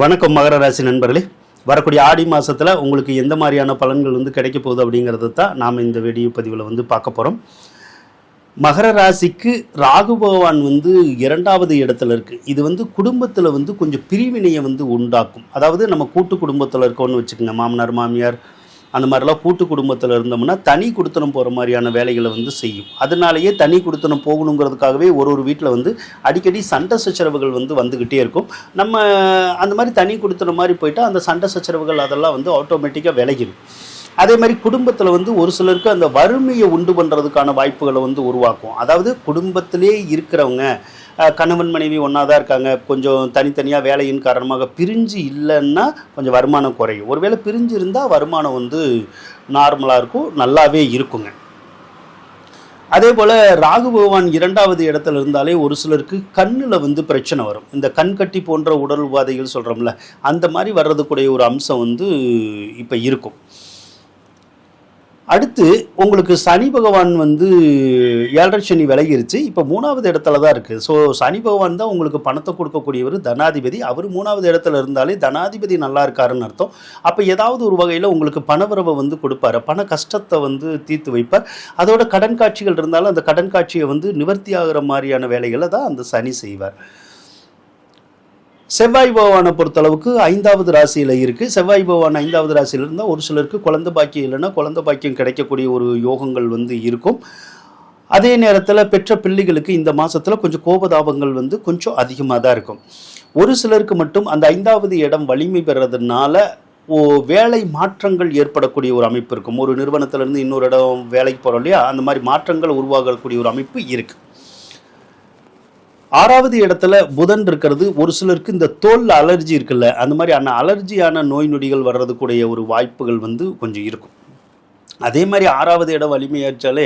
வணக்கம் மகர ராசி நண்பர்களே. வரக்கூடிய ஆடி மாதத்தில் உங்களுக்கு எந்த மாதிரியான பலன்கள் கிடைக்க போகுது அப்படிங்கிறது தான் நாம் இந்த வீடியோ பதிவில் பார்க்க போகிறோம். மகர ராசிக்கு ராகு பகவான் 2வது இடத்துல இருக்குது. இது குடும்பத்தில் கொஞ்சம் பிரிவினையை உண்டாக்கும். அதாவது நம்ம கூட்டு குடும்பத்தில் இருக்கோன்னு வச்சுக்கோங்க, மாமனார் மாமியார் அந்த மாதிரிலாம் கூட்டு குடும்பத்தில் இருந்தோம்னா தனி குடித்தனம் போகிற மாதிரியான வேலைகளை செய்யும். அதனாலேயே தனி குடித்தனம் போகணுங்கிறதுக்காகவே ஒரு வீட்டில் அடிக்கடி சண்டை சச்சரவுகள் வந்துக்கிட்டே இருக்கும். நம்ம அந்த மாதிரி தனி குடித்தனம் மாதிரி போயிட்டால் அந்த சண்டை சச்சரவுகள் அதெல்லாம் ஆட்டோமேட்டிக்காக விலகிடும். அதே மாதிரி குடும்பத்தில் ஒரு சிலருக்கு அந்த வறுமையை உண்டு பண்ணுறதுக்கான வாய்ப்புகளை உருவாக்கும். அதாவது குடும்பத்திலே இருக்கிறவங்க கணவன் மனைவி ஒன்றா தான் இருக்காங்க, கொஞ்சம் தனித்தனியாக வேலையின் காரணமாக பிரிஞ்சு இல்லைன்னா கொஞ்சம் வருமானம் குறையும். ஒருவேளை பிரிஞ்சு இருந்தால் வருமானம் நார்மலாக இருக்கும், நல்லாவே இருக்குங்க. அதே போல் ராகு பகவான் 2வது இடத்துல இருந்தாலே ஒரு சிலருக்கு கண்ணில் பிரச்சனை வரும். இந்த கண்கட்டி போன்ற உடல் உபாதைகள் சொல்கிறோம்ல, அந்த மாதிரி வர்றதுக்குடைய ஒரு அம்சம் இப்போ இருக்கும். அடுத்து உங்களுக்கு சனி பகவான் 7.5 சனி விலகிருச்சு. இப்போ 3வது இடத்துல தான் இருக்குது. ஸோ சனி பகவான் தான் உங்களுக்கு பணத்தை கொடுக்கக்கூடியவர், தனாதிபதி. அவர் 3வது இடத்துல இருந்தாலே தனாதிபதி நல்லா இருக்காருன்னு அர்த்தம். அப்போ ஏதாவது ஒரு வகையில் உங்களுக்கு பணவரவை கொடுப்பார், பண கஷ்டத்தை தீர்த்து வைப்பார். அதோட கடன் காட்சிகள் இருந்தாலும் அந்த கடன் காட்சியை நிவர்த்தி ஆகிற மாதிரியான வேலைகளை தான் அந்த சனி செய்வார். செவ்வாய் பகவானை பொறுத்தளவுக்கு 5வது ராசியில் இருக்குது. செவ்வாய் பகவான் 5வது ராசியில் இருந்தால் ஒரு சிலருக்கு குழந்தை பாக்கியம் இல்லைன்னா குழந்தை பாக்கியம் கிடைக்கக்கூடிய ஒரு யோகங்கள் இருக்கும். அதே நேரத்தில் பெற்ற பிள்ளைகளுக்கு இந்த மாதத்தில் கொஞ்சம் கோபதாபங்கள் கொஞ்சம் அதிகமாக தான் இருக்கும். ஒரு சிலருக்கு மட்டும் அந்த 5வது இடம் வலிமை பெறதுனால வேலை மாற்றங்கள் ஏற்படக்கூடிய ஒரு அமைப்பு இருக்கும். ஒரு நிறுவனத்திலேருந்து இன்னொரு இடம் வேலைக்கு போகிறோம் இல்லையா, அந்த மாதிரி மாற்றங்கள் உருவாகக்கூடிய ஒரு அமைப்பு இருக்குது. 6வது இடத்துல புதன் இருக்கிறது. ஒரு சிலருக்கு இந்த தோல் அலர்ஜி இருக்குல்ல, அந்த மாதிரி அலர்ஜியான நோய் நொடிகள் வர்றதுக்குடைய ஒரு வாய்ப்புகள் கொஞ்சம் இருக்கும். அதே மாதிரி 6வது இடம் வலிமையாச்சாலே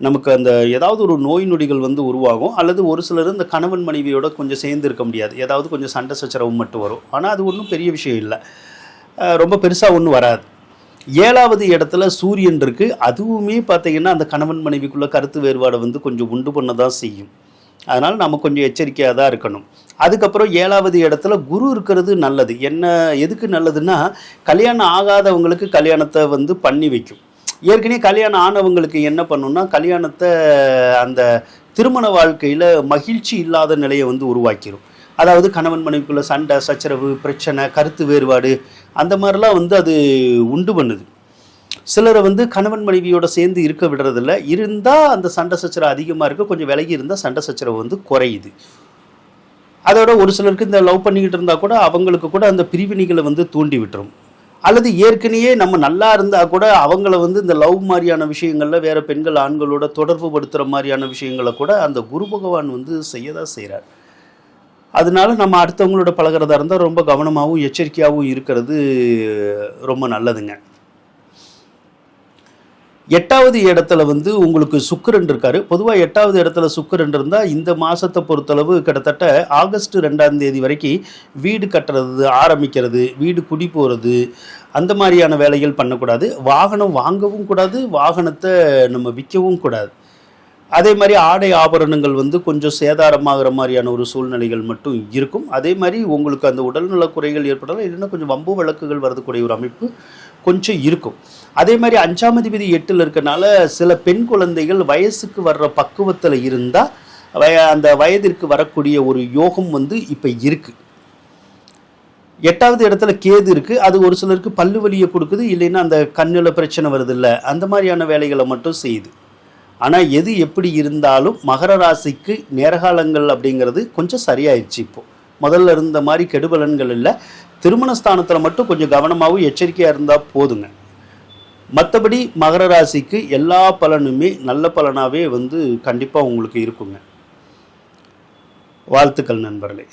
நமக்கு அந்த ஏதாவது ஒரு நோய் நொடிகள் உருவாகும். அல்லது ஒரு சிலர் இந்த கணவன் மனைவியோட கொஞ்சம் சேர்ந்து இருக்க முடியாது, ஏதாவது கொஞ்சம் சண்டை சச்சரவு மட்டும் வரும். ஆனால் அது ஒன்றும் பெரிய விஷயம் இல்லை, ரொம்ப பெருசாக ஒன்றும் வராது. 7வது இடத்துல சூரியன் இருக்குது. அதுவுமே பார்த்திங்கன்னா அந்த கணவன் மனைவிக்குள்ளே கருத்து வேறுபாடை கொஞ்சம் உண்டு பண்ண தான் செய்யும். அதனால் நம்ம கொஞ்சம் எச்சரிக்கையாக தான் இருக்கணும். அதுக்கப்புறம் 7வது இடத்துல குரு இருக்கிறது நல்லது. எதுக்கு நல்லதுன்னா, கல்யாணம் ஆகாதவங்களுக்கு கல்யாணத்தை பண்ணி வைக்கும். ஏற்கனவே கல்யாணம் ஆனவங்களுக்கு என்ன பண்ணுன்னா, கல்யாணத்தை அந்த திருமண வாழ்க்கையில் மகிழ்ச்சி இல்லாத நிலையை உருவாக்கிடும். அதாவது கணவன் மனைவிக்குள்ள சண்டை சச்சரவு பிரச்சனை கருத்து வேறுபாடு அந்த மாதிரிலாம் அது உண்டு பண்ணுது. சிலரை கணவன் மனைவியோட சேர்ந்து இருக்க விடுறதில்ல. இருந்தால் அந்த சண்டை சச்சரவு அதிகமாக இருக்குது, கொஞ்சம் விலகி இருந்தால் சண்டை சச்சரவு குறையுது. அதோட ஒரு சிலருக்கு இந்த லவ் பண்ணிக்கிட்டு இருந்தால் கூட அவங்களுக்கு கூட அந்த பிரிவினைகளை தூண்டி விட்டுரும். அல்லது ஏற்கனவே நம்ம நல்லா இருந்தால் கூட அவங்கள இந்த லவ் மாதிரியான விஷயங்களில் வேறு பெண்கள் ஆண்களோட தொடர்பு படுத்துகிற மாதிரியான விஷயங்களை கூட அந்த குரு பகவான் செய்யதான் செய்கிறார். அதனால நம்ம அடுத்தவங்களோட பழகிறதா இருந்தால் ரொம்ப கவனமாகவும் எச்சரிக்கையாகவும் இருக்கிறது ரொம்ப நல்லதுங்க. 8வது இடத்துல உங்களுக்கு சுக்கிரன் இருக்காரு. பொதுவாக 8வது இடத்துல சுக்கிரன் இருந்தால் இந்த மாதத்தை பொறுத்தளவு கிட்டத்தட்ட ஆகஸ்ட் 2ஆம் தேதி வரைக்கும் வீடு கட்டுறது ஆரம்பிக்கிறது, வீடு குடி போகிறது, அந்த மாதிரியான வேலைகள் பண்ணக்கூடாது. வாகனம் வாங்கவும் கூடாது, வாகனத்தை நம்ம விற்கவும் கூடாது. அதே மாதிரி ஆடை ஆபரணங்கள் கொஞ்சம் சேதாரமாகிற மாதிரியான ஒரு சூழ்நிலைகள் மட்டும் இருக்கும். அதே மாதிரி உங்களுக்கு அந்த உடல்நலக் குறைகள் ஏற்படலாம், இல்லைன்னா கொஞ்சம் வம்பு வழக்குகள் வரதுக்கூடிய ஒரு அமைப்பு கொஞ்சம் இருக்கும். அதே மாதிரி 5ஆம் அதிபதி 8ல் இருக்கனால சில பெண் குழந்தைகள் வயசுக்கு வர்ற பக்குவத்தில் இருந்தால் அந்த வயதிற்கு வரக்கூடிய ஒரு யோகம் இப்போ இருக்குது. 8வது இடத்துல கேது இருக்குது. அது ஒரு சிலருக்கு பல்லு வலியை கொடுக்குது, இல்லைன்னா அந்த கண்ணில் பிரச்சனை வருது இல்லை, அந்த மாதிரியான வேலைகளை மட்டும் செய்யுது. ஆனால் எது எப்படி இருந்தாலும் மகர ராசிக்கு நேரகாலங்கள் அப்படிங்கிறது கொஞ்சம் சரியாயிடுச்சு. இப்போது முதல்ல இருந்த மாதிரி கெடுபலன்கள் இல்லை. திருமணஸ்தானத்தில் மட்டும் கொஞ்சம் கவனமாகவும் எச்சரிக்கையாக இருந்தால் போதுங்க. மற்றபடி மகர ராசிக்கு எல்லா பலனுமே நல்ல பலனாகவே கண்டிப்பாக உங்களுக்கு இருக்குங்க. வாழ்த்துக்கள் நண்பர்களே.